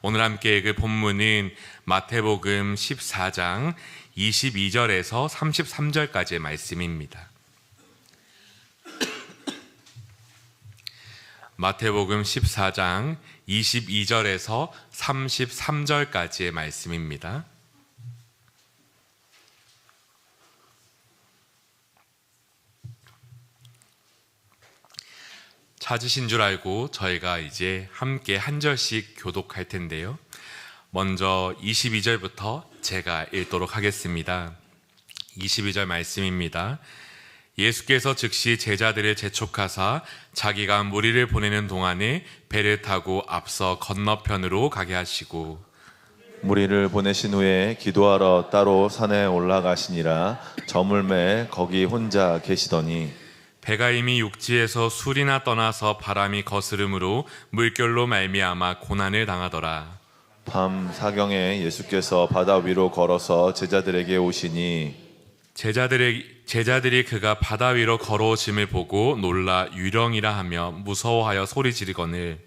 오늘 함께 읽을 본문은 마태복음 14장 22절에서 33절까지의 말씀입니다. 마태복음 14장 22절에서 33절까지의 말씀입니다. 찾으신 줄 알고 저희가 이제 함께 한 절씩 교독할 텐데요. 먼저 22절부터 제가 읽도록 하겠습니다. 22절 말씀입니다. 예수께서 즉시 제자들을 재촉하사 자기가 무리를 보내는 동안에 배를 타고 앞서 건너편으로 가게 하시고 무리를 보내신 후에 기도하러 따로 산에 올라가시니라. 저물매 거기 혼자 계시더니 배가 이미 육지에서 술이나 떠나서 바람이 거스름으로 물결로 말미암아 고난을 당하더라. 밤 사경에 예수께서 바다 위로 걸어서 제자들에게 오시니 제자들이 그가 바다 위로 걸어오심을 보고 놀라 유령이라 하며 무서워하여 소리 지르거늘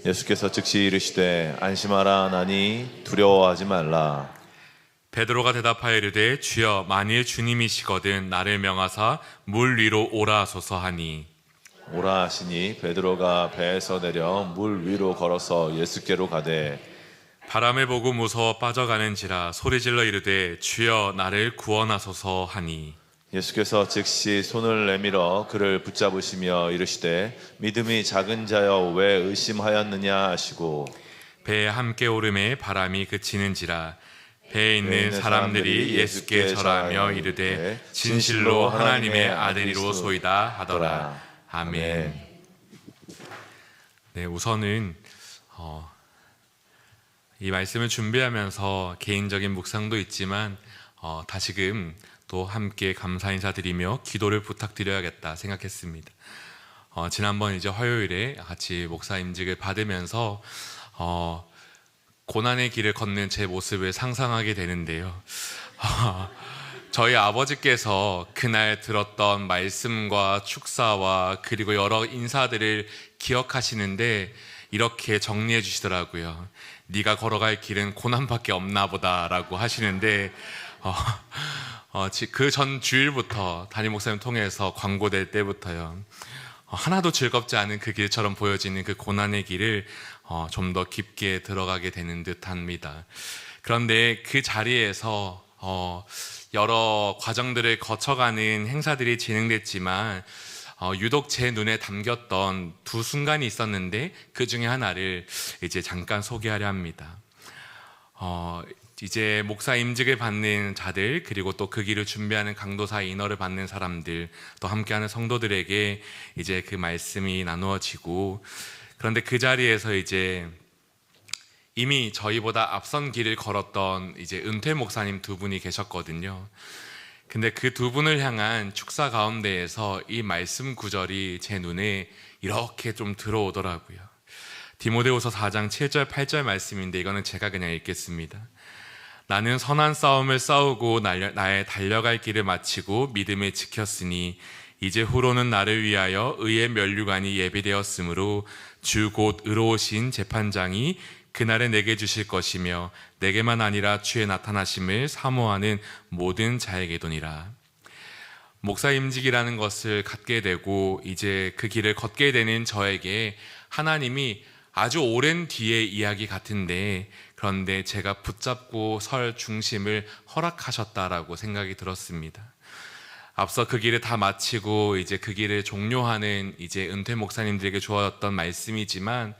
예수께서 즉시 이르시되 안심하라 나니 두려워하지 말라. 베드로가 대답하여 이르되 주여 만일 주님이시거든 나를 명하사 물 위로 오라 하소서 하니 오라 하시니 베드로가 배에서 내려 물 위로 걸어서 예수께로 가되 바람을 보고 무서워 빠져가는지라 소리질러 이르되 주여 나를 구원하소서 하니 예수께서 즉시 손을 내밀어 그를 붙잡으시며 이르시되 믿음이 작은 자여 왜 의심하였느냐 하시고 배에 함께 오름에 바람이 그치는지라 배에 있는 사람들이 예수께 절하며 이르되 진실로 하나님의 아들이로소이다 하더라. 아멘. 네, 우선은 이 말씀을 준비하면서 개인적인 묵상도 있지만 다시금 또 함께 감사 인사드리며 기도를 부탁드려야겠다 생각했습니다. 지난번 이제 화요일에 같이 목사 임직을 받으면서 고난의 길을 걷는 제 모습을 상상하게 되는데요. 저희 아버지께서 그날 들었던 말씀과 축사와 그리고 여러 인사들을 기억하시는데 이렇게 정리해 주시더라고요. 네가 걸어갈 길은 고난밖에 없나 보다라고 하시는데 그 전 주일부터 담임 목사님 통해서 광고될 때부터요. 하나도 즐겁지 않은 그 길처럼 보여지는 그 고난의 길을 좀 더 깊게 들어가게 되는 듯합니다. 그런데 그 자리에서 여러 과정들을 거쳐가는 행사들이 진행됐지만 유독 제 눈에 담겼던 두 순간이 있었는데 그 중에 하나를 이제 잠깐 소개하려 합니다. 이제 목사 임직을 받는 자들 그리고 또 그 길을 준비하는 강도사 인허를 받는 사람들 또 함께하는 성도들에게 이제 그 말씀이 나누어지고 그런데 그 자리에서 이제 이미 저희보다 앞선 길을 걸었던 이제 은퇴 목사님 두 분이 계셨거든요. 근데 그 두 분을 향한 축사 가운데에서 이 말씀 구절이 제 눈에 이렇게 좀 들어오더라고요. 디모데후서 4장 7절 8절 말씀인데 이거는 제가 그냥 읽겠습니다. 나는 선한 싸움을 싸우고 나의 달려갈 길을 마치고 믿음을 지켰으니 이제 후로는 나를 위하여 의의 면류관이 예비되었으므로 주 곧 의로우신 재판장이 그날에 내게 주실 것이며 내게만 아니라 주의 나타나심을 사모하는 모든 자에게도니라. 목사 임직이라는 것을 갖게 되고 이제 그 길을 걷게 되는 저에게 하나님이 아주 오랜 뒤의 이야기 같은데 그런데 제가 붙잡고 설 중심을 허락하셨다라고 생각이 들었습니다. 앞서 그 길을 다 마치고 이제 그 길을 종료하는 이제 은퇴 목사님들에게 주었던 말씀이지만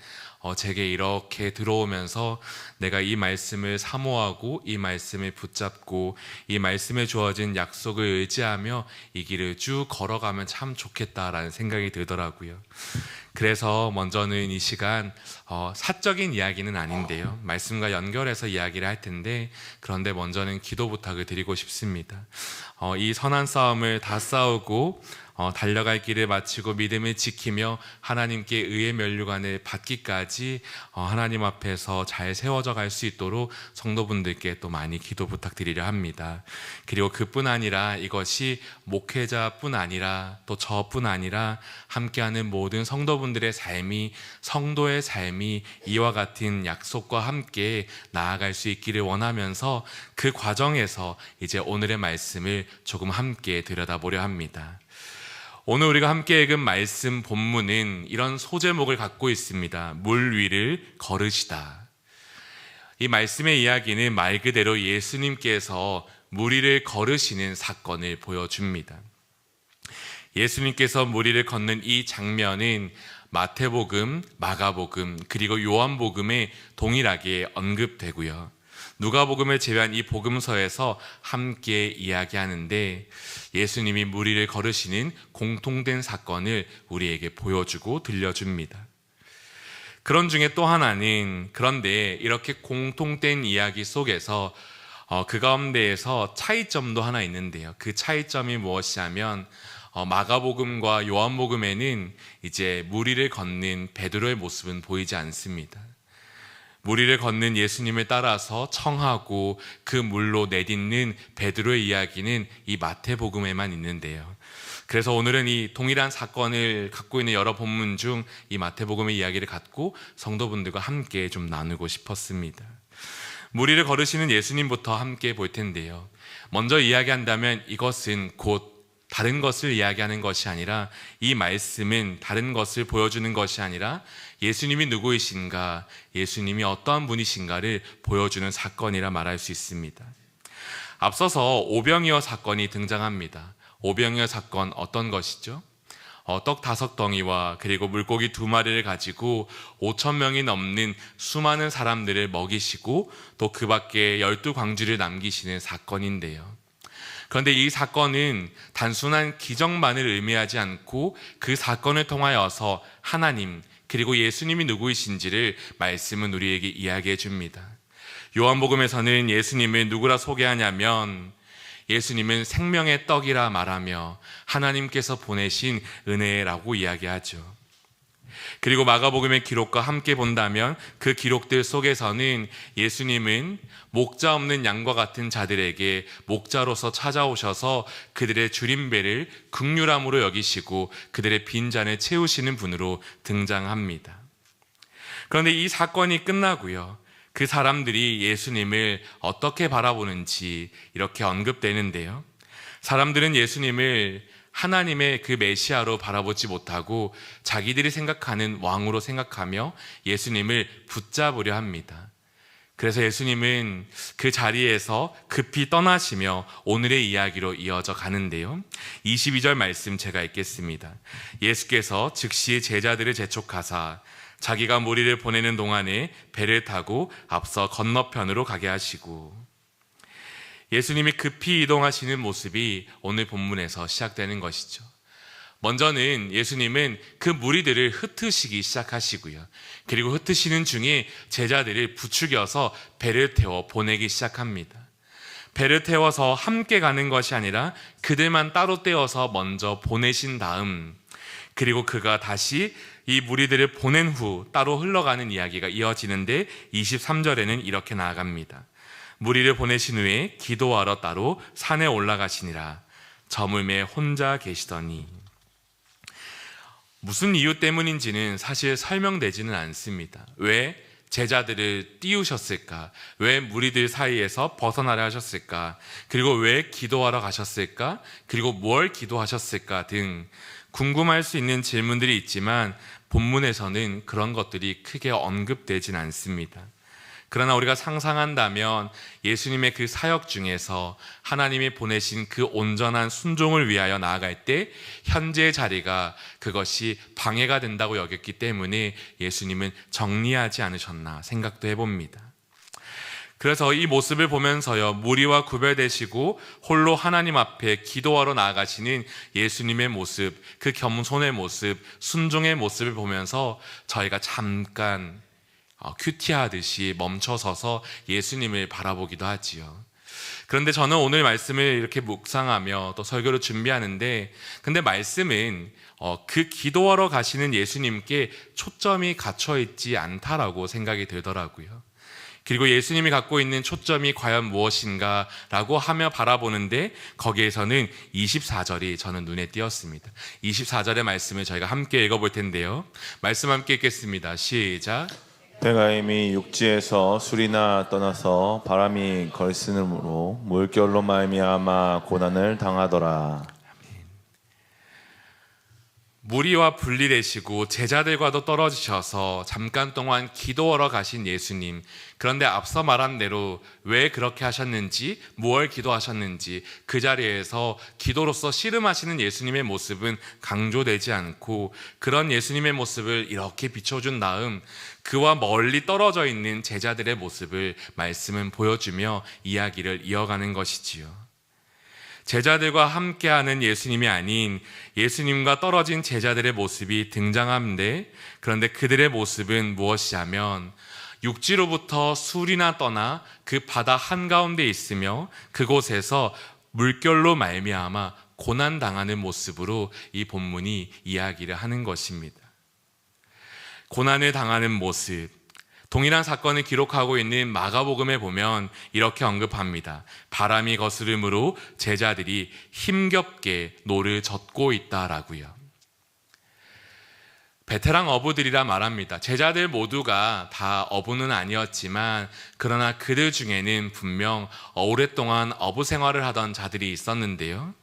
제게 이렇게 들어오면서 내가 이 말씀을 사모하고 이 말씀을 붙잡고 이 말씀에 주어진 약속을 의지하며 이 길을 쭉 걸어가면 참 좋겠다라는 생각이 들더라고요. 그래서 먼저는 이 시간 사적인 이야기는 아닌데요. 말씀과 연결해서 이야기를 할 텐데 그런데 먼저는 기도 부탁을 드리고 싶습니다. 이 선한 싸움을 다 싸우고 달려갈 길을 마치고 믿음을 지키며 하나님께 의의 면류관을 받기까지 하나님 앞에서 잘 세워져 갈 수 있도록 성도분들께 또 많이 기도 부탁드리려 합니다. 그리고 그뿐 아니라 이것이 목회자뿐 아니라 또 저뿐 아니라 함께하는 모든 성도분들 성도분들의 삶이, 성도의 삶이 이와 같은 약속과 함께 나아갈 수 있기를 원하면서 그 과정에서 이제 오늘의 말씀을 조금 함께 들여다보려 합니다. 오늘 우리가 함께 읽은 말씀 본문은 이런 소제목을 갖고 있습니다. 물 위를 걸으시다. 이 말씀의 이야기는 말 그대로 예수님께서 물 위를 걸으시는 사건을 보여줍니다. 예수님께서 물 위를 걷는 이 장면은 마태복음, 마가복음, 그리고 요한복음에 동일하게 언급되고요. 누가복음을 제외한 이 복음서에서 함께 이야기하는데 예수님이 물 위를 걸으시는 공통된 사건을 우리에게 보여주고 들려줍니다. 그런 중에 또 하나는, 그런데 이렇게 공통된 이야기 속에서 그 가운데에서 차이점도 하나 있는데요. 그 차이점이 무엇이냐면 마가복음과 요한복음에는 이제 물 위를 걷는 베드로의 모습은 보이지 않습니다. 물 위를 걷는 예수님을 따라서 청하고 그 물로 내딛는 베드로의 이야기는 이 마태복음에만 있는데요. 그래서 오늘은 이 동일한 사건을 갖고 있는 여러 본문 중 이 마태복음의 이야기를 갖고 성도분들과 함께 좀 나누고 싶었습니다. 물 위를 걸으시는 예수님부터 함께 볼 텐데요. 먼저 이야기한다면 이것은 곧 다른 것을 이야기하는 것이 아니라, 이 말씀은 다른 것을 보여주는 것이 아니라 예수님이 누구이신가, 예수님이 어떠한 분이신가를 보여주는 사건이라 말할 수 있습니다. 앞서서 오병이어 사건이 등장합니다. 오병이어 사건 어떤 것이죠? 떡 5덩이와 그리고 물고기 2마리를 가지고 5,000명이 넘는 수많은 사람들을 먹이시고 또 그 밖에 12광주를 남기시는 사건인데요. 그런데 이 사건은 단순한 기적만을 의미하지 않고 그 사건을 통하여서 하나님 그리고 예수님이 누구이신지를 말씀은 우리에게 이야기해 줍니다. 요한복음에서는 예수님을 누구라 소개하냐면 예수님은 생명의 떡이라 말하며 하나님께서 보내신 은혜라고 이야기하죠. 그리고 마가복음의 기록과 함께 본다면 그 기록들 속에서는 예수님은 목자 없는 양과 같은 자들에게 목자로서 찾아오셔서 그들의 줄임배를 긍휼함으로 여기시고 그들의 빈잔을 채우시는 분으로 등장합니다. 그런데 이 사건이 끝나고요, 그 사람들이 예수님을 어떻게 바라보는지 이렇게 언급되는데요. 사람들은 예수님을 하나님의 그 메시아로 바라보지 못하고 자기들이 생각하는 왕으로 생각하며 예수님을 붙잡으려 합니다. 그래서 예수님은 그 자리에서 급히 떠나시며 오늘의 이야기로 이어져 가는데요. 22절 말씀 제가 읽겠습니다. 예수께서 즉시 제자들을 재촉하사 자기가 무리를 보내는 동안에 배를 타고 앞서 건너편으로 가게 하시고, 예수님이 급히 이동하시는 모습이 오늘 본문에서 시작되는 것이죠. 먼저는 예수님은 그 무리들을 흩으시기 시작하시고요. 그리고 흩으시는 중에 제자들을 부추겨서 배를 태워 보내기 시작합니다. 배를 태워서 함께 가는 것이 아니라 그들만 따로 떼어서 먼저 보내신 다음, 그리고 그가 다시 이 무리들을 보낸 후 따로 흘러가는 이야기가 이어지는데 23절에는 이렇게 나아갑니다. 무리를 보내신 후에 기도하러 따로 산에 올라가시니라. 저물매 혼자 계시더니. 무슨 이유 때문인지는 사실 설명되지는 않습니다. 왜 제자들을 띄우셨을까? 왜 무리들 사이에서 벗어나려 하셨을까? 그리고 왜 기도하러 가셨을까? 그리고 뭘 기도하셨을까? 등 궁금할 수 있는 질문들이 있지만 본문에서는 그런 것들이 크게 언급되진 않습니다. 그러나 우리가 상상한다면 예수님의 그 사역 중에서 하나님이 보내신 그 온전한 순종을 위하여 나아갈 때 현재의 자리가 그것이 방해가 된다고 여겼기 때문에 예수님은 정리하지 않으셨나 생각도 해봅니다. 그래서 이 모습을 보면서요, 무리와 구별되시고 홀로 하나님 앞에 기도하러 나아가시는 예수님의 모습, 그 겸손의 모습, 순종의 모습을 보면서 저희가 잠깐 큐티하듯이 멈춰서서 예수님을 바라보기도 하지요. 그런데 저는 오늘 말씀을 이렇게 묵상하며 또 설교를 준비하는데, 근데 말씀은 그 기도하러 가시는 예수님께 초점이 갇혀 있지 않다라고 생각이 들더라고요. 그리고 예수님이 갖고 있는 초점이 과연 무엇인가 라고 하며 바라보는데 거기에서는 24절이 저는 눈에 띄었습니다. 24절의 말씀을 저희가 함께 읽어볼 텐데요. 말씀 함께 읽겠습니다. 시작. 내가 이미 육지에서 술이나 떠나서 바람이 걸쓰므로 물결로 말미암아 고난을 당하더라. 무리와 분리되시고 제자들과도 떨어지셔서 잠깐 동안 기도하러 가신 예수님. 그런데 앞서 말한 대로 왜 그렇게 하셨는지, 무엇을 기도하셨는지 그 자리에서 기도로서 씨름하시는 예수님의 모습은 강조되지 않고 그런 예수님의 모습을 이렇게 비춰준 다음 그와 멀리 떨어져 있는 제자들의 모습을 말씀은 보여주며 이야기를 이어가는 것이지요. 제자들과 함께하는 예수님이 아닌 예수님과 떨어진 제자들의 모습이 등장하는데 그런데 그들의 모습은 무엇이냐면 육지로부터 술이나 떠나 그 바다 한가운데 있으며 그곳에서 물결로 말미암아 고난당하는 모습으로 이 본문이 이야기를 하는 것입니다. 고난을 당하는 모습, 동일한 사건을 기록하고 있는 마가복음에 보면 이렇게 언급합니다. 바람이 거스름으로 제자들이 힘겹게 노를 젓고 있다라고요. 베테랑 어부들이라 말합니다. 제자들 모두가 다 어부는 아니었지만 그러나 그들 중에는 분명 오랫동안 어부 생활을 하던 자들이 있었는데요.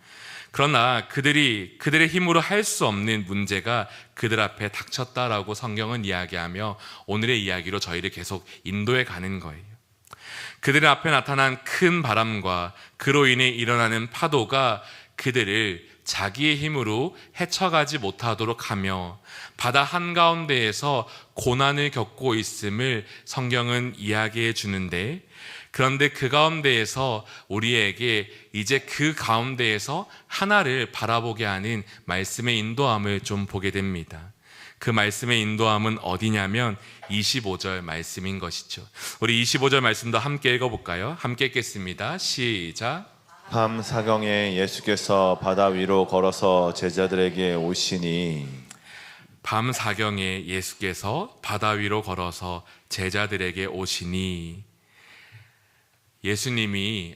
그러나 그들의 힘으로 할 수 없는 문제가 그들 앞에 닥쳤다라고 성경은 이야기하며 오늘의 이야기로 저희를 계속 인도해 가는 거예요. 그들 앞에 나타난 큰 바람과 그로 인해 일어나는 파도가 그들을 자기의 힘으로 헤쳐가지 못하도록 하며 바다 한가운데에서 고난을 겪고 있음을 성경은 이야기해 주는데 그런데 그 가운데에서 우리에게 이제 그 가운데에서 하나를 바라보게 하는 말씀의 인도함을 좀 보게 됩니다. 그 말씀의 인도함은 어디냐면 25절 말씀인 것이죠. 우리 25절 말씀도 함께 읽어볼까요? 함께 읽겠습니다. 시작. 밤 사경에 예수께서 바다 위로 걸어서 제자들에게 오시니 밤 사경에 예수께서 바다 위로 걸어서 제자들에게 오시니 예수님이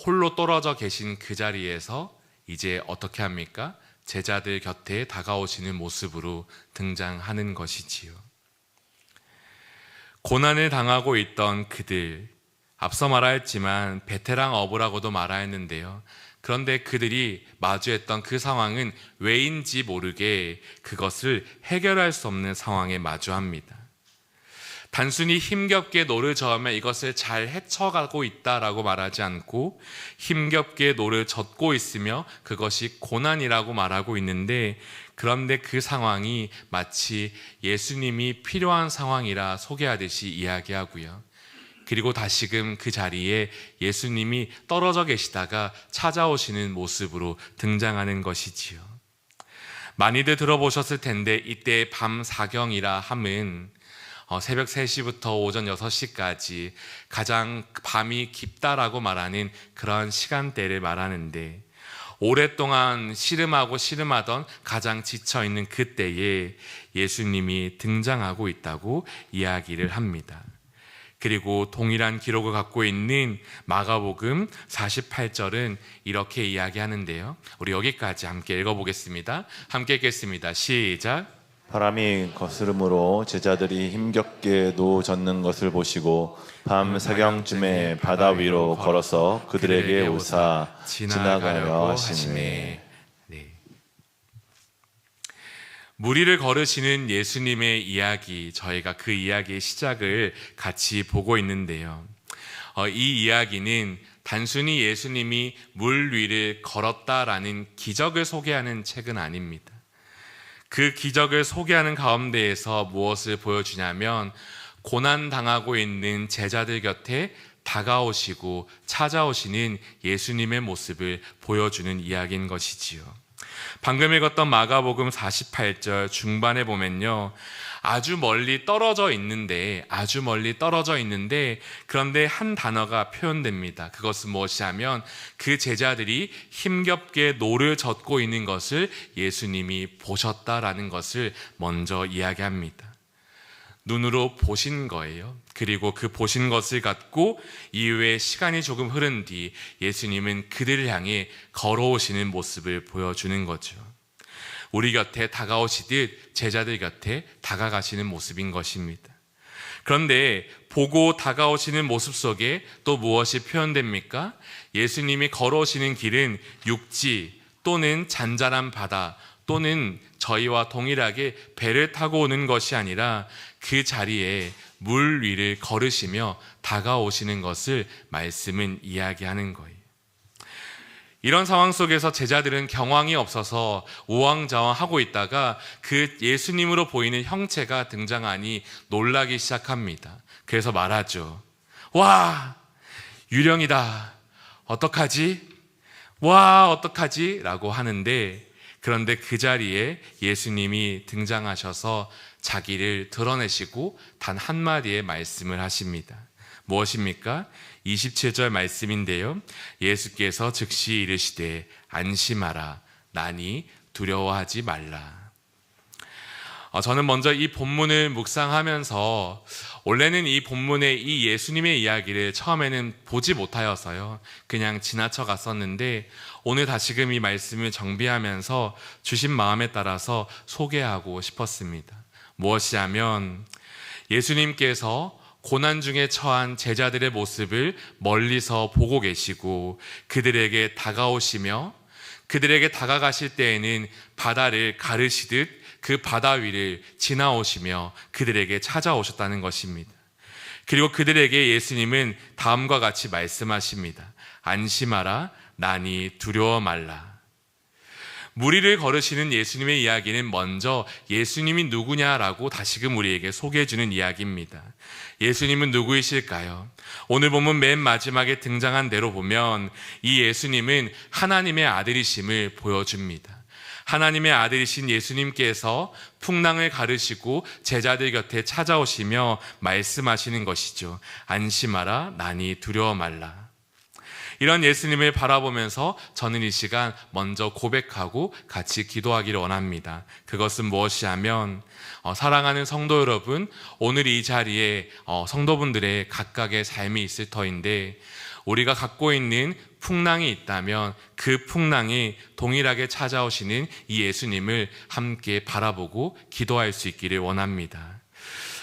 홀로 떨어져 계신 그 자리에서 이제 어떻게 합니까? 제자들 곁에 다가오시는 모습으로 등장하는 것이지요. 고난을 당하고 있던 그들, 앞서 말하였지만 베테랑 어부라고도 말하였는데요. 그런데 그들이 마주했던 그 상황은 왜인지 모르게 그것을 해결할 수 없는 상황에 마주합니다. 단순히 힘겹게 노를 저으며 이것을 잘 헤쳐가고 있다라고 말하지 않고 힘겹게 노를 젓고 있으며 그것이 고난이라고 말하고 있는데 그런데 그 상황이 마치 예수님이 필요한 상황이라 소개하듯이 이야기하고요. 그리고 다시금 그 자리에 예수님이 떨어져 계시다가 찾아오시는 모습으로 등장하는 것이지요. 많이들 들어보셨을 텐데 이때 밤 사경이라 함은 새벽 3시부터 오전 6시까지 가장 밤이 깊다라고 말하는 그런 시간대를 말하는데 오랫동안 씨름하던 가장 지쳐있는 그때에 예수님이 등장하고 있다고 이야기를 합니다. 그리고 동일한 기록을 갖고 있는 마가복음 48절은 이렇게 이야기하는데요. 우리 여기까지 함께 읽어보겠습니다. 함께 읽겠습니다. 시작. 바람이 거스름으로 제자들이 힘겹게 노 젓는 것을 보시고 밤 사경쯤에 바다 위로 걸어서 그들에게 오사 지나가려 하시네. 무리를 걸으시는 예수님의 이야기, 저희가 그 이야기의 시작을 같이 보고 있는데요. 이 이야기는 단순히 예수님이 물 위를 걸었다라는 기적을 소개하는 책은 아닙니다. 그 기적을 소개하는 가운데에서 무엇을 보여주냐면 고난당하고 있는 제자들 곁에 다가오시고 찾아오시는 예수님의 모습을 보여주는 이야기인 것이지요. 방금 읽었던 마가복음 48절 중반에 보면요. 아주 멀리 떨어져 있는데 그런데 한 단어가 표현됩니다. 그것은 무엇이냐면 그 제자들이 힘겹게 노를 젓고 있는 것을 예수님이 보셨다라는 것을 먼저 이야기합니다. 눈으로 보신 거예요. 그리고 그 보신 것을 갖고 이후에 시간이 조금 흐른 뒤 예수님은 그들을 향해 걸어오시는 모습을 보여주는 거죠. 우리 곁에 다가오시듯 제자들 곁에 다가가시는 모습인 것입니다. 그런데 보고 다가오시는 모습 속에 또 무엇이 표현됩니까? 예수님이 걸어오시는 길은 육지 또는 잔잔한 바다 또는 저희와 동일하게 배를 타고 오는 것이 아니라 그 자리에 물 위를 걸으시며 다가오시는 것을 말씀은 이야기하는 거예요. 이런 상황 속에서 제자들은 경황이 없어서 우왕좌왕하고 있다가 그 예수님으로 보이는 형체가 등장하니 놀라기 시작합니다. 그래서 말하죠. 와, 유령이다. 어떡하지? 와, 어떡하지? 라고 하는데, 그런데 그 자리에 예수님이 등장하셔서 자기를 드러내시고 단 한마디의 말씀을 하십니다. 무엇입니까? 27절 말씀인데요. 예수께서 즉시 이르시되 안심하라. 나니 두려워하지 말라. 저는 먼저 이 본문을 묵상하면서 원래는 이 본문의 이 예수님의 이야기를 처음에는 보지 못하여서요, 그냥 지나쳐 갔었는데 오늘 다시금 이 말씀을 정비하면서 주신 마음에 따라서 소개하고 싶었습니다. 무엇이냐면 예수님께서 고난 중에 처한 제자들의 모습을 멀리서 보고 계시고 그들에게 다가오시며 그들에게 다가가실 때에는 바다를 가르시듯 그 바다 위를 지나오시며 그들에게 찾아오셨다는 것입니다. 그리고 그들에게 예수님은 다음과 같이 말씀하십니다. 안심하라. 나니 두려워 말라. 무리를 걸으시는 예수님의 이야기는 먼저 예수님이 누구냐라고 다시금 우리에게 소개해주는 이야기입니다. 예수님은 누구이실까요? 오늘 본문 맨 마지막에 등장한 대로 보면 이 예수님은 하나님의 아들이심을 보여줍니다. 하나님의 아들이신 예수님께서 풍랑을 가르시고 제자들 곁에 찾아오시며 말씀하시는 것이죠. 안심하라. 나니 두려워 말라. 이런 예수님을 바라보면서 저는 이 시간 먼저 고백하고 같이 기도하기를 원합니다. 그것은 무엇이냐면 사랑하는 성도 여러분, 오늘 이 자리에 성도분들의 각각의 삶이 있을 터인데 우리가 갖고 있는 풍랑이 있다면 그 풍랑이 동일하게 찾아오시는 이 예수님을 함께 바라보고 기도할 수 있기를 원합니다.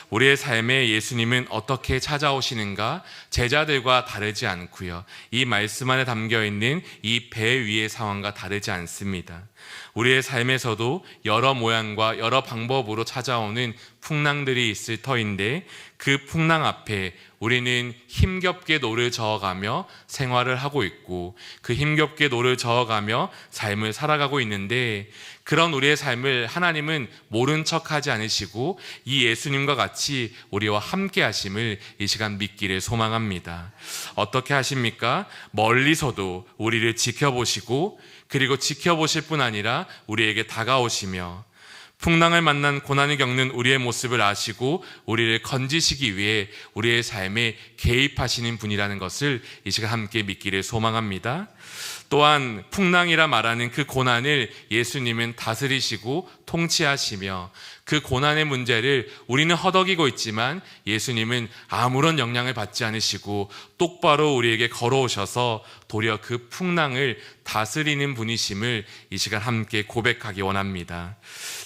우리의 삶에 예수님은 어떻게 찾아오시는가? 제자들과 다르지 않고요. 이 말씀 안에 담겨있는 이 배 위의 상황과 다르지 않습니다. 우리의 삶에서도 여러 모양과 여러 방법으로 찾아오는 풍랑들이 있을 터인데 그 풍랑 앞에 우리는 힘겹게 노를 저어가며 생활을 하고 있고 그 힘겹게 노를 저어가며 삶을 살아가고 있는데 그런 우리의 삶을 하나님은 모른 척하지 않으시고 이 예수님과 같이 우리와 함께 하심을 이 시간 믿기를 소망합니다. 어떻게 하십니까? 멀리서도 우리를 지켜보시고 그리고 지켜보실 뿐 아니라 우리에게 다가오시며 풍랑을 만난 고난을 겪는 우리의 모습을 아시고 우리를 건지시기 위해 우리의 삶에 개입하시는 분이라는 것을 이 시간 함께 믿기를 소망합니다. 또한 풍랑이라 말하는 그 고난을 예수님은 다스리시고 통치하시며 그 고난의 문제를 우리는 허덕이고 있지만 예수님은 아무런 영향을 받지 않으시고 똑바로 우리에게 걸어오셔서 도리어 그 풍랑을 다스리는 분이심을 이 시간 함께 고백하기 원합니다.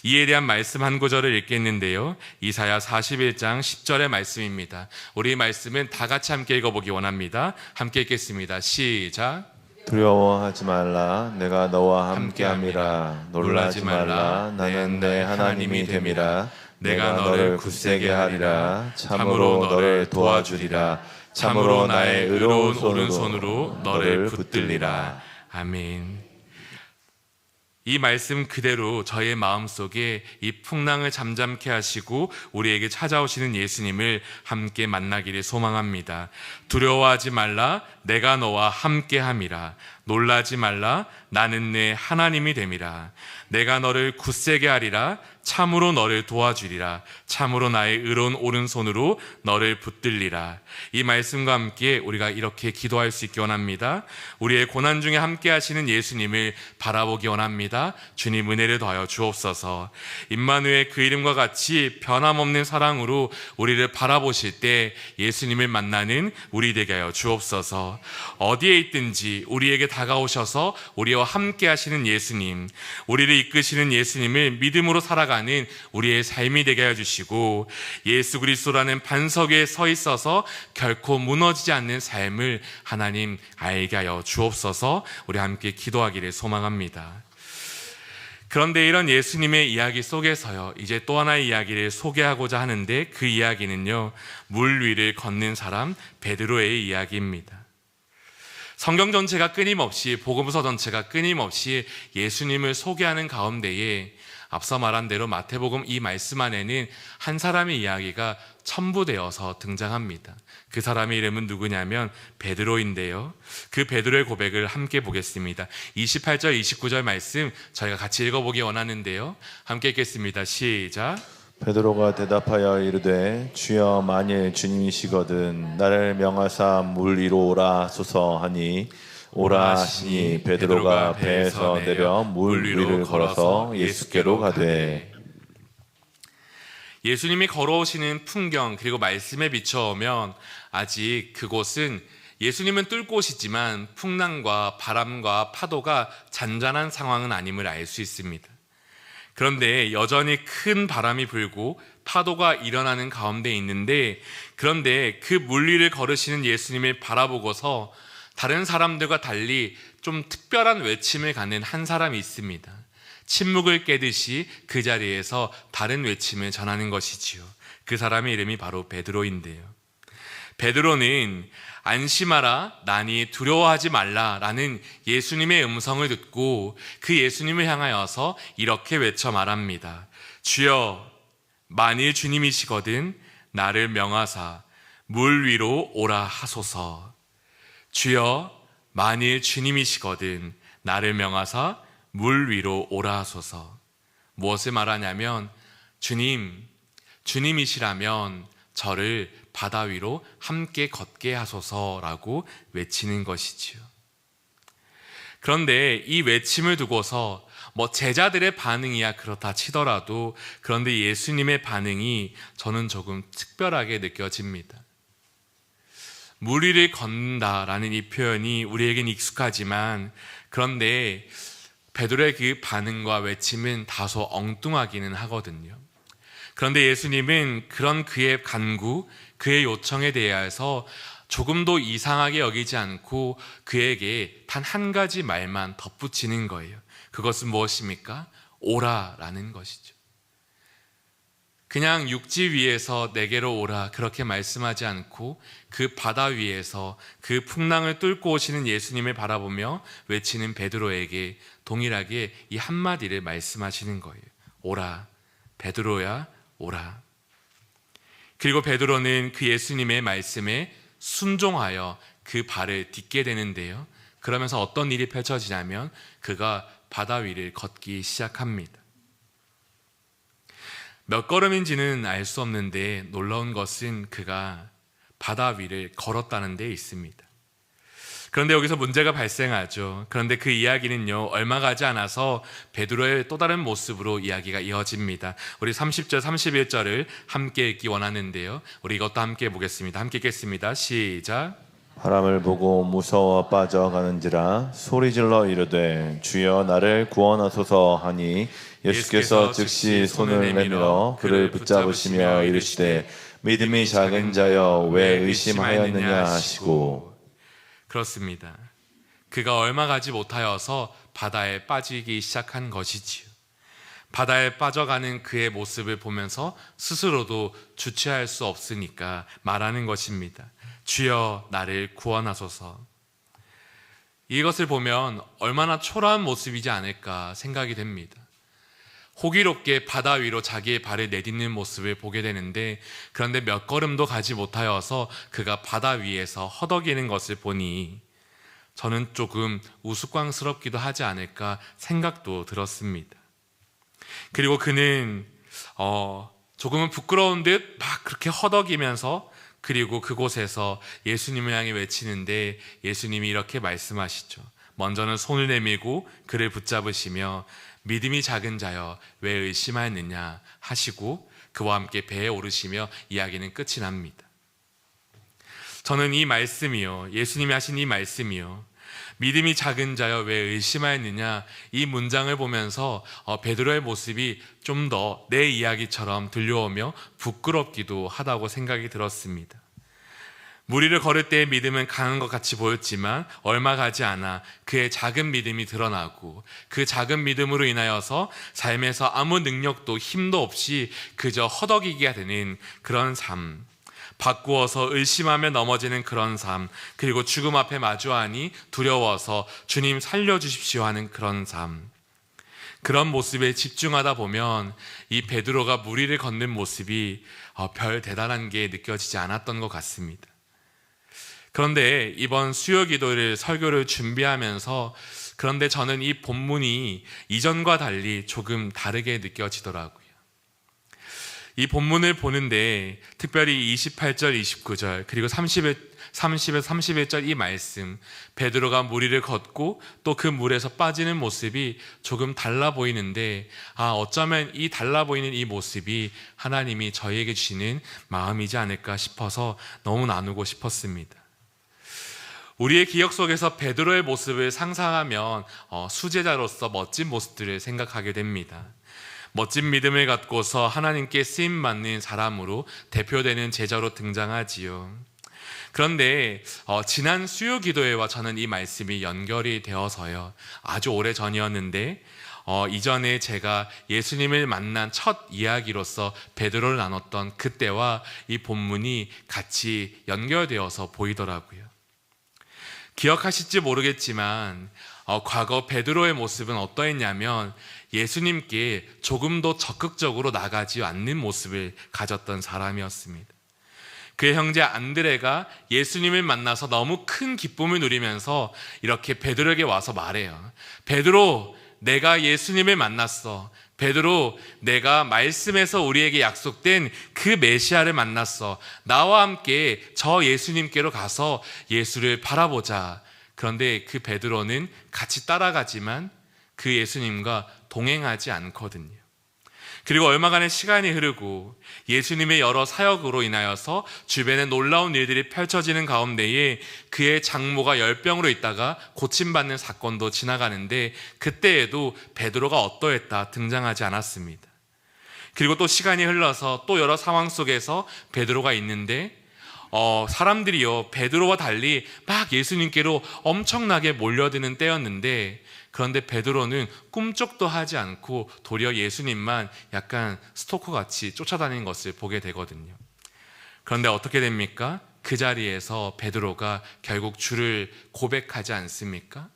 이에 대한 말씀 한 구절을 읽겠는데요. 이사야 41장 10절의 말씀입니다. 우리 말씀은 다 같이 함께 읽어보기 원합니다. 함께 읽겠습니다. 시작. 두려워하지 말라. 내가 너와 함께함이라. 놀라지 말라. 나는 내 하나님이 됨이라. 내가 너를 굳세게 하리라. 참으로 너를 도와주리라. 참으로 나의 의로운 오른손으로 너를 붙들리라. 아멘. 이 말씀 그대로 저의 마음속에 이 풍랑을 잠잠케 하시고 우리에게 찾아오시는 예수님을 함께 만나기를 소망합니다. 두려워하지 말라. 내가 너와 함께함이라. 놀라지 말라. 나는 내 하나님이 됨이라. 내가 너를 굳세게 하리라. 참으로 너를 도와주리라. 참으로 나의 의로운 오른손으로 너를 붙들리라. 이 말씀과 함께 우리가 이렇게 기도할 수 있기 원합니다. 우리의 고난 중에 함께 하시는 예수님을 바라보기 원합니다. 주님 은혜를 더하여 주옵소서. 임마누엘 그 이름과 같이 변함없는 사랑으로 우리를 바라보실 때 예수님을 만나는 우리 되게 하여 주옵소서. 어디에 있든지 우리에게 다가오셔서 우리와 함께 하시는 예수님, 우리를 이끄시는 예수님을 믿음으로 살아가는 우리의 삶이 되게 하여 주시고, 예수 그리스도라는 반석 위에 서 있어서 결코 무너지지 않는 삶을 하나님 알게 하여 주옵소서. 우리 함께 기도하기를 소망합니다. 그런데 이런 예수님의 이야기 속에서요, 이제 또 하나의 이야기를 소개하고자 하는데, 그 이야기는요, 물 위를 걷는 사람 베드로의 이야기입니다. 성경 전체가 끊임없이, 복음서 전체가 끊임없이 예수님을 소개하는 가운데에 앞서 말한 대로 마태복음 이 말씀 안에는 한 사람의 이야기가 첨부되어서 등장합니다. 그 사람의 이름은 누구냐면 베드로인데요, 그 베드로의 고백을 함께 보겠습니다. 28절 29절 말씀 저희가 같이 읽어보기 원하는데요, 함께 읽겠습니다. 시작. 베드로가 대답하여 이르되 주여 만일 주님이시거든 나를 명하사 물 위로 오라 하소서 하니 오라 하시니 베드로가 배에서 내려 물 위를 걸어서 예수께로 가되. 예수님이 걸어오시는 풍경 그리고 말씀에 비춰오면 아직 그곳은 예수님은 뚫 곳이지만 풍랑과 바람과 파도가 잔잔한 상황은 아님을 알 수 있습니다. 그런데 여전히 큰 바람이 불고 파도가 일어나는 가운데 있는데, 그런데 그 물 위를 걸으시는 예수님을 바라보고서 다른 사람들과 달리 좀 특별한 외침을 갖는 한 사람이 있습니다. 침묵을 깨듯이 그 자리에서 다른 외침을 전하는 것이지요. 그 사람의 이름이 바로 베드로인데요. 베드로는 안심하라, 나니 두려워하지 말라라는 예수님의 음성을 듣고 그 예수님을 향하여서 이렇게 외쳐 말합니다. 주여, 만일 주님이시거든 나를 명하사 물 위로 오라 하소서. 주여, 만일 주님이시거든 나를 명하사 물 위로 오라 하소서. 무엇을 말하냐면, 주님이시라면 저를 바다 위로 함께 걷게 하소서라고 외치는 것이지요. 그런데 이 외침을 두고서 제자들의 반응이야 그렇다 치더라도, 그런데 예수님의 반응이 저는 조금 특별하게 느껴집니다. 물 위를 걷는다라는 이 표현이 우리에겐 익숙하지만, 그런데 베드로의 그 반응과 외침은 다소 엉뚱하기는 하거든요. 그런데 예수님은 그런 그의 간구, 그의 요청에 대해서 조금도 이상하게 여기지 않고 그에게 단 한 가지 말만 덧붙이는 거예요. 그것은 무엇입니까? 오라라는 것이죠. 그냥 육지 위에서 내게로 오라 그렇게 말씀하지 않고 그 바다 위에서 그 풍랑을 뚫고 오시는 예수님을 바라보며 외치는 베드로에게 동일하게 이 한마디를 말씀하시는 거예요. 오라, 베드로야 오라. 그리고 베드로는 그 예수님의 말씀에 순종하여 그 발을 딛게 되는데요, 그러면서 어떤 일이 펼쳐지냐면 그가 바다 위를 걷기 시작합니다. 몇 걸음인지는 알 수 없는데 놀라운 것은 그가 바다 위를 걸었다는 데 있습니다. 그런데 여기서 문제가 발생하죠. 그런데 그 이야기는요, 얼마 가지 않아서 베드로의 또 다른 모습으로 이야기가 이어집니다. 우리 30절 31절을 함께 읽기 원하는데요, 우리 이것도 함께 보겠습니다. 함께 읽겠습니다. 시작. 바람을 보고 무서워 빠져가는지라 소리질러 이르되 주여 나를 구원하소서 하니 예수께서 즉시 손을 내밀어 그를 붙잡으시며 이르시되 믿음이 작은 자여 왜 의심하였느냐 하시고. 그렇습니다. 그가 얼마 가지 못하여서 바다에 빠지기 시작한 것이지요. 바다에 빠져가는 그의 모습을 보면서 스스로도 주체할 수 없으니까 말하는 것입니다. 주여 나를 구원하소서. 이것을 보면 얼마나 초라한 모습이지 않을까 생각이 됩니다. 호기롭게 바다 위로 자기의 발을 내딛는 모습을 보게 되는데, 그런데 몇 걸음도 가지 못하여서 그가 바다 위에서 허덕이는 것을 보니 저는 조금 우스꽝스럽기도 하지 않을까 생각도 들었습니다. 그리고 그는 조금은 부끄러운 듯 막 그렇게 허덕이면서 그리고 그곳에서 예수님을 향해 외치는데 예수님이 이렇게 말씀하시죠. 먼저는 손을 내밀고 그를 붙잡으시며 믿음이 작은 자여 왜 의심하였느냐 하시고 그와 함께 배에 오르시며 이야기는 끝이 납니다. 저는 이 말씀이요, 예수님이 하신 이 말씀이요, 믿음이 작은 자여 왜 의심하였느냐, 이 문장을 보면서 베드로의 모습이 좀 더 내 이야기처럼 들려오며 부끄럽기도 하다고 생각이 들었습니다. 무리를 걸을 때의 믿음은 강한 것 같이 보였지만 얼마 가지 않아 그의 작은 믿음이 드러나고 그 작은 믿음으로 인하여서 삶에서 아무 능력도 힘도 없이 그저 허덕이게 되는 그런 삶, 바꾸어서 의심하며 넘어지는 그런 삶, 그리고 죽음 앞에 마주하니 두려워서 주님 살려주십시오 하는 그런 삶, 그런 모습에 집중하다 보면 이 베드로가 무리를 걷는 모습이 별 대단한 게 느껴지지 않았던 것 같습니다. 그런데 이번 수요기도를 설교를 준비하면서 그런데 저는 이 본문이 이전과 달리 조금 다르게 느껴지더라고요. 이 본문을 보는데 특별히 28절, 29절 그리고 30에서 31절 이 말씀, 베드로가 무리를 걷고 또 그 물에서 빠지는 모습이 조금 달라 보이는데 어쩌면 이 달라 보이는 이 모습이 하나님이 저희에게 주시는 마음이지 않을까 싶어서 너무 나누고 싶었습니다. 우리의 기억 속에서 베드로의 모습을 상상하면 수제자로서 멋진 모습들을 생각하게 됩니다. 멋진 믿음을 갖고서 하나님께 쓰임받는 사람으로 대표되는 제자로 등장하지요. 그런데 지난 수요 기도회와 저는 이 말씀이 연결이 되어서요, 아주 오래 전이었는데 이전에 제가 예수님을 만난 첫 이야기로서 베드로를 나눴던 그때와 이 본문이 같이 연결되어서 보이더라고요. 기억하실지 모르겠지만 과거 베드로의 모습은 어떠했냐면 예수님께 조금 더 적극적으로 나가지 않는 모습을 가졌던 사람이었습니다. 그의 형제 안드레가 예수님을 만나서 너무 큰 기쁨을 누리면서 이렇게 베드로에게 와서 말해요. 베드로, 내가 예수님을 만났어. 베드로, 내가 말씀에서 우리에게 약속된 그 메시아를 만났어. 나와 함께 저 예수님께로 가서 예수를 바라보자. 그런데 그 베드로는 같이 따라가지만 그 예수님과 동행하지 않거든요. 그리고 얼마간의 시간이 흐르고 예수님의 여러 사역으로 인하여서 주변에 놀라운 일들이 펼쳐지는 가운데에 그의 장모가 열병으로 있다가 고침받는 사건도 지나가는데 그때에도 베드로가 어떠했다 등장하지 않았습니다. 그리고 또 시간이 흘러서 또 여러 상황 속에서 베드로가 있는데 사람들이요, 베드로와 달리 막 예수님께로 엄청나게 몰려드는 때였는데 그런데 베드로는 꿈쩍도 하지 않고 도리어 예수님만 약간 스토커같이 쫓아다니는 것을 보게 되거든요. 그런데 어떻게 됩니까? 그 자리에서 베드로가 결국 주를 고백하지 않습니까?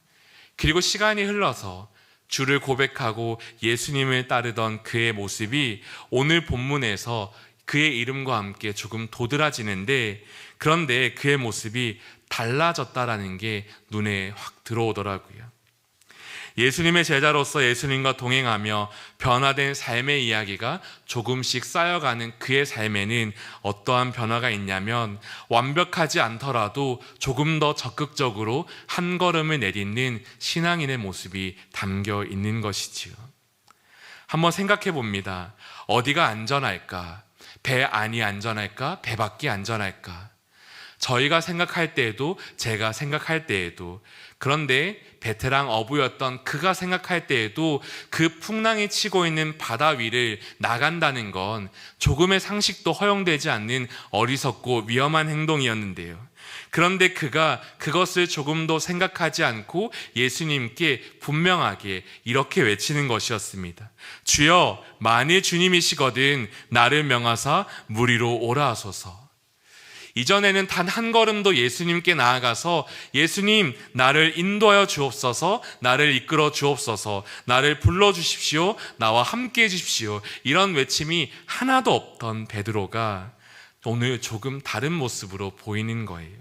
그리고 시간이 흘러서 주를 고백하고 예수님을 따르던 그의 모습이 오늘 본문에서 그의 이름과 함께 조금 도드라지는데, 그런데 그의 모습이 달라졌다라는 게 눈에 확 들어오더라고요. 예수님의 제자로서 예수님과 동행하며 변화된 삶의 이야기가 조금씩 쌓여가는 그의 삶에는 어떠한 변화가 있냐면 완벽하지 않더라도 조금 더 적극적으로 한 걸음을 내딛는 신앙인의 모습이 담겨 있는 것이지요. 한번 생각해 봅니다. 어디가 안전할까? 배 안이 안전할까? 배 밖이 안전할까? 저희가 생각할 때에도, 제가 생각할 때에도, 그런데 베테랑 어부였던 그가 생각할 때에도 그 풍랑이 치고 있는 바다 위를 나간다는 건 조금의 상식도 허용되지 않는 어리석고 위험한 행동이었는데요. 그런데 그가 그것을 조금도 생각하지 않고 예수님께 분명하게 이렇게 외치는 것이었습니다. 주여, 만일 주님이시거든 나를 명하사 무리로 오라 하소서. 이전에는 단 한 걸음도 예수님께 나아가서 예수님, 나를 인도하여 주옵소서, 나를 이끌어 주옵소서, 나를 불러주십시오, 나와 함께 해주십시오, 이런 외침이 하나도 없던 베드로가 오늘 조금 다른 모습으로 보이는 거예요.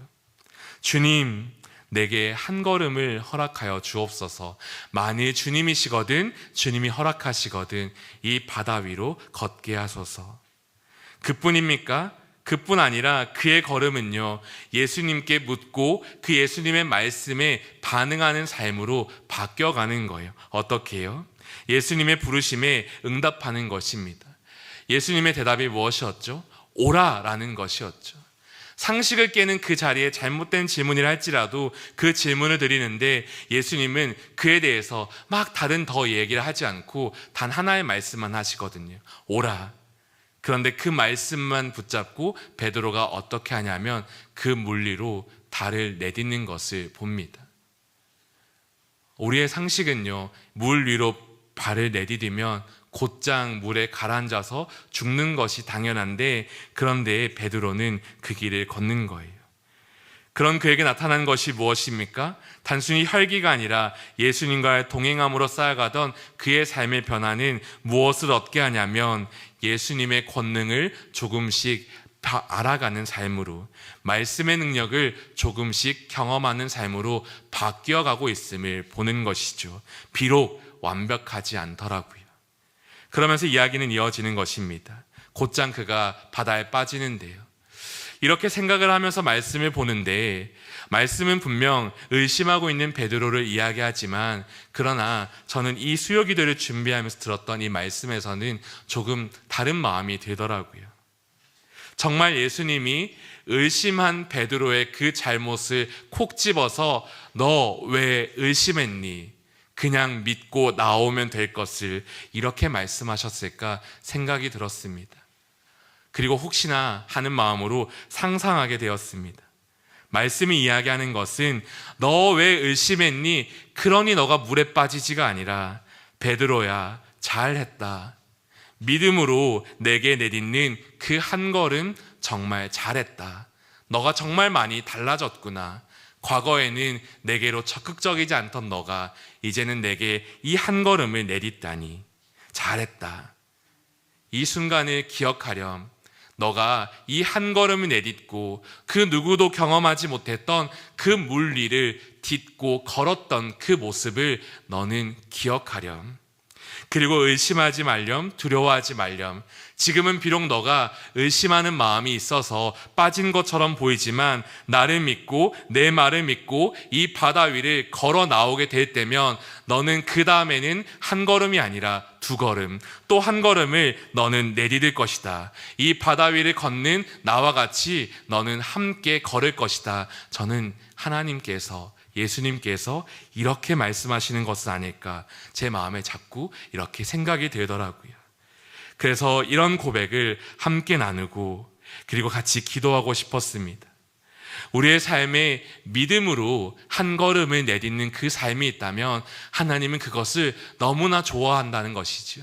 주님, 내게 한 걸음을 허락하여 주옵소서. 만일 주님이시거든, 주님이 허락하시거든 이 바다 위로 걷게 하소서. 그뿐입니까? 그뿐 아니라 그의 걸음은요, 예수님께 묻고 그 예수님의 말씀에 반응하는 삶으로 바뀌어가는 거예요. 어떻게 해요? 예수님의 부르심에 응답하는 것입니다. 예수님의 대답이 무엇이었죠? 오라라는 것이었죠. 상식을 깨는 그 자리에 잘못된 질문이라 할지라도 그 질문을 드리는데 예수님은 그에 대해서 막 다른 더 얘기를 하지 않고 단 하나의 말씀만 하시거든요. 오라. 그런데 그 말씀만 붙잡고 베드로가 어떻게 하냐면 그 물 위로 발을 내딛는 것을 봅니다. 우리의 상식은요, 물 위로 발을 내디디면 곧장 물에 가라앉아서 죽는 것이 당연한데, 그런데 베드로는 그 길을 걷는 거예요. 그런 그에게 나타난 것이 무엇입니까? 단순히 혈기가 아니라 예수님과의 동행함으로 쌓아가던 그의 삶의 변화는 무엇을 얻게 하냐면 예수님의 권능을 조금씩 알아가는 삶으로, 말씀의 능력을 조금씩 경험하는 삶으로 바뀌어가고 있음을 보는 것이죠. 비록 완벽하지 않더라고요. 그러면서 이야기는 이어지는 것입니다. 곧장 그가 바다에 빠지는데요. 이렇게 생각을 하면서 말씀을 보는데, 말씀은 분명 의심하고 있는 베드로를 이야기하지만, 그러나 저는 이 수요 기도를 준비하면서 들었던 이 말씀에서는 조금 다른 마음이 들더라고요. 정말 예수님이 의심한 베드로의 그 잘못을 콕 집어서 너 왜 의심했니? 그냥 믿고 나오면 될 것을 이렇게 말씀하셨을까 생각이 들었습니다. 그리고 혹시나 하는 마음으로 상상하게 되었습니다. 말씀이 이야기하는 것은 너 왜 의심했니? 그러니 너가 물에 빠지지가 아니라 베드로야, 잘했다. 믿음으로 내게 내딛는 그 한 걸음 정말 잘했다. 너가 정말 많이 달라졌구나. 과거에는 내게로 적극적이지 않던 너가 이제는 내게 이 한 걸음을 내딛다니 잘했다. 이 순간을 기억하렴. 너가 이 한 걸음을 내딛고 그 누구도 경험하지 못했던 그 물 위를 딛고 걸었던 그 모습을 너는 기억하렴. 그리고 의심하지 말렴, 두려워하지 말렴. 지금은 비록 너가 의심하는 마음이 있어서 빠진 것처럼 보이지만 나를 믿고 내 말을 믿고 이 바다 위를 걸어 나오게 될 때면 너는 그 다음에는 한 걸음이 아니라 두 걸음, 또 한 걸음을 너는 내디딜 것이다. 이 바다 위를 걷는 나와 같이 너는 함께 걸을 것이다. 저는 하나님께서, 예수님께서 이렇게 말씀하시는 것은 아닐까, 제 마음에 자꾸 이렇게 생각이 들더라고요. 그래서 이런 고백을 함께 나누고 그리고 같이 기도하고 싶었습니다. 우리의 삶에 믿음으로 한 걸음을 내딛는 그 삶이 있다면 하나님은 그것을 너무나 좋아한다는 것이죠.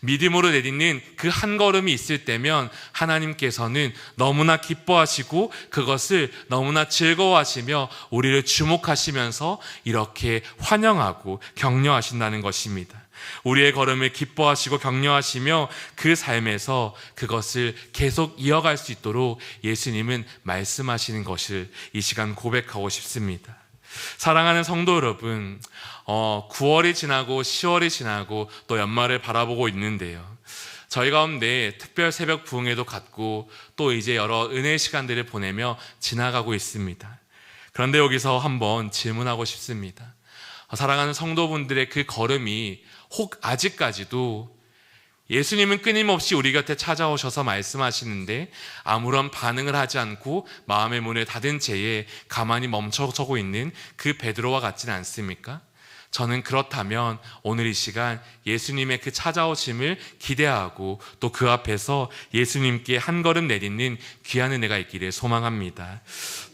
믿음으로 내딛는 그 한 걸음이 있을 때면 하나님께서는 너무나 기뻐하시고 그것을 너무나 즐거워하시며 우리를 주목하시면서 이렇게 환영하고 격려하신다는 것입니다. 우리의 걸음을 기뻐하시고 격려하시며 그 삶에서 그것을 계속 이어갈 수 있도록 예수님은 말씀하시는 것을 이 시간 고백하고 싶습니다. 사랑하는 성도 여러분, 9월이 지나고 10월이 지나고 또 연말을 바라보고 있는데요. 저희 가운데 특별 새벽 부흥회도 갖고 또 이제 여러 은혜의 시간들을 보내며 지나가고 있습니다. 그런데 여기서 한번 질문하고 싶습니다. 사랑하는 성도분들의 그 걸음이 혹 아직까지도 예수님은 끊임없이 우리 곁에 찾아오셔서 말씀하시는데 아무런 반응을 하지 않고 마음의 문을 닫은 채에 가만히 멈춰서고 있는 그 베드로와 같지는 않습니까? 저는 그렇다면 오늘 이 시간 예수님의 그 찾아오심을 기대하고 또 그 앞에서 예수님께 한 걸음 내딛는 귀한 은혜가 있기를 소망합니다.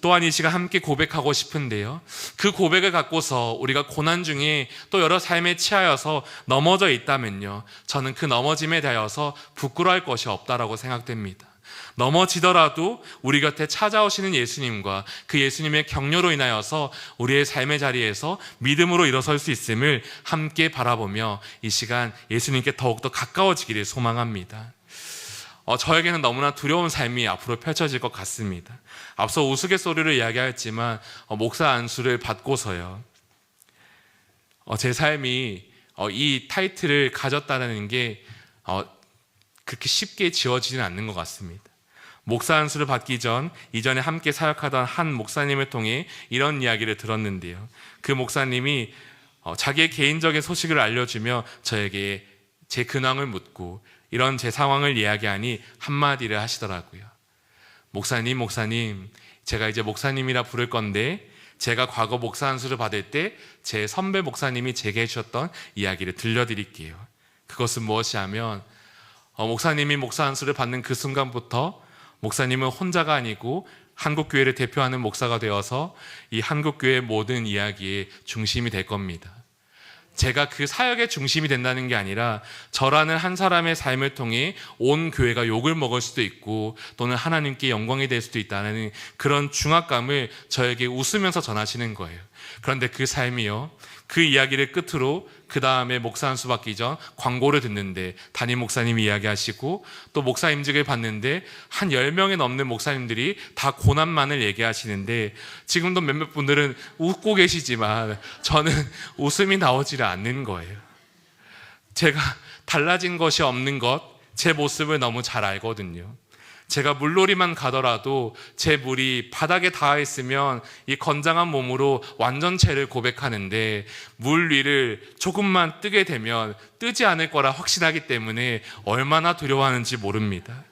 또한 이 시간 함께 고백하고 싶은데요, 그 고백을 갖고서 우리가 고난 중에 또 여러 삶에 치하여서 넘어져 있다면요, 저는 그 넘어짐에 대하여서 부끄러워할 것이 없다라고 생각됩니다. 넘어지더라도 우리 곁에 찾아오시는 예수님과 그 예수님의 격려로 인하여서 우리의 삶의 자리에서 믿음으로 일어설 수 있음을 함께 바라보며 이 시간 예수님께 더욱더 가까워지기를 소망합니다. 저에게는 너무나 두려운 삶이 앞으로 펼쳐질 것 같습니다. 앞서 우스갯소리를 이야기했지만 목사 안수를 받고서요, 제 삶이 이 타이틀을 가졌다는 게 그렇게 쉽게 지워지지는 않는 것 같습니다. 목사 안수를 받기 전 이전에 함께 사역하던 한 목사님을 통해 이런 이야기를 들었는데요, 그 목사님이 자기의 개인적인 소식을 알려주며 저에게 제 근황을 묻고 이런 제 상황을 이야기하니 한마디를 하시더라고요. 목사님, 제가 이제 목사님이라 부를 건데 제가 과거 목사 안수를 받을 때 제 선배 목사님이 제게 해주셨던 이야기를 들려드릴게요. 그것은 무엇이 하면 목사님이 목사 안수를 받는 그 순간부터 목사님은 혼자가 아니고 한국교회를 대표하는 목사가 되어서 이 한국교회의 모든 이야기의 중심이 될 겁니다. 제가 그 사역의 중심이 된다는 게 아니라 저라는 한 사람의 삶을 통해 온 교회가 욕을 먹을 수도 있고 또는 하나님께 영광이 될 수도 있다는 그런 중압감을 저에게 웃으면서 전하시는 거예요. 그런데 그 삶이요, 그 이야기를 끝으로 그 다음에 목사 안수 받기 전 광고를 듣는데 담임 목사님이 이야기하시고 또 목사 임직을 받는데 한 10명이 넘는 목사님들이 다 고난만을 얘기하시는데 지금도 몇몇 분들은 웃고 계시지만 저는 웃음이 나오지를 않는 거예요. 제가 달라진 것이 없는 것, 제 모습을 너무 잘 알거든요. 제가 물놀이만 가더라도 제 물이 바닥에 닿아 있으면 이 건장한 몸으로 완전체를 고백하는데 물 위를 조금만 뜨게 되면 뜨지 않을 거라 확신하기 때문에 얼마나 두려워하는지 모릅니다.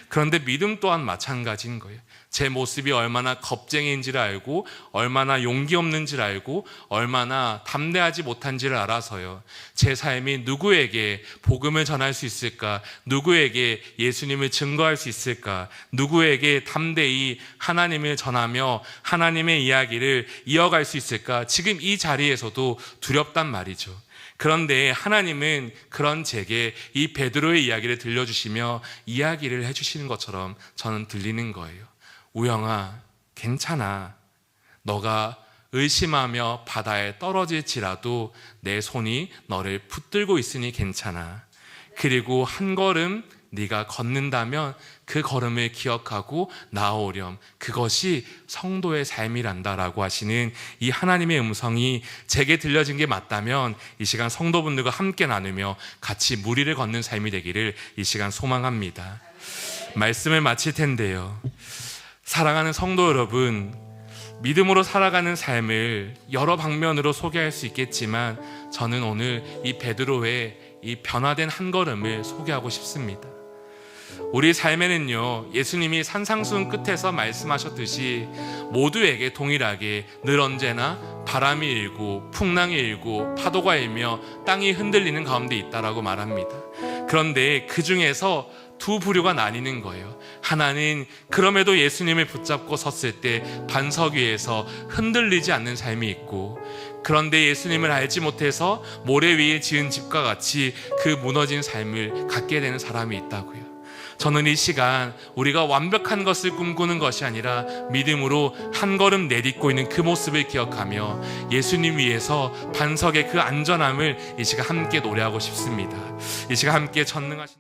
그런데 믿음 또한 마찬가지인 거예요. 제 모습이 얼마나 겁쟁이인지를 알고 얼마나 용기 없는지를 알고 얼마나 담대하지 못한지를 알아서요, 제 삶이 누구에게 복음을 전할 수 있을까, 누구에게 예수님을 증거할 수 있을까, 누구에게 담대히 하나님을 전하며 하나님의 이야기를 이어갈 수 있을까, 지금 이 자리에서도 두렵단 말이죠. 그런데 하나님은 그런 제게 이 베드로의 이야기를 들려주시며 이야기를 해주시는 것처럼 저는 들리는 거예요. 우영아, 괜찮아. 너가 의심하며 바다에 떨어질지라도 내 손이 너를 붙들고 있으니 괜찮아. 그리고 한 걸음 네가 걷는다면 그 걸음을 기억하고 나아오렴. 그것이 성도의 삶이란다라고 하시는 이 하나님의 음성이 제게 들려진 게 맞다면 이 시간 성도분들과 함께 나누며 같이 무리를 걷는 삶이 되기를 이 시간 소망합니다. 말씀을 마칠 텐데요, 사랑하는 성도 여러분, 믿음으로 살아가는 삶을 여러 방면으로 소개할 수 있겠지만 저는 오늘 이 베드로의 이 변화된 한 걸음을 소개하고 싶습니다. 우리 삶에는요, 예수님이 산상수훈 끝에서 말씀하셨듯이 모두에게 동일하게 늘 언제나 바람이 일고 풍랑이 일고 파도가 일며 땅이 흔들리는 가운데 있다라고 말합니다. 그런데 그 중에서 두 부류가 나뉘는 거예요. 하나는 그럼에도 예수님을 붙잡고 섰을 때 반석 위에서 흔들리지 않는 삶이 있고, 그런데 예수님을 알지 못해서 모래 위에 지은 집과 같이 그 무너진 삶을 갖게 되는 사람이 있다고요. 저는 이 시간 우리가 완벽한 것을 꿈꾸는 것이 아니라 믿음으로 한 걸음 내딛고 있는 그 모습을 기억하며 예수님 위에서 반석의 그 안전함을 이 시간 함께 노래하고 싶습니다. 이 시간 함께 전능하신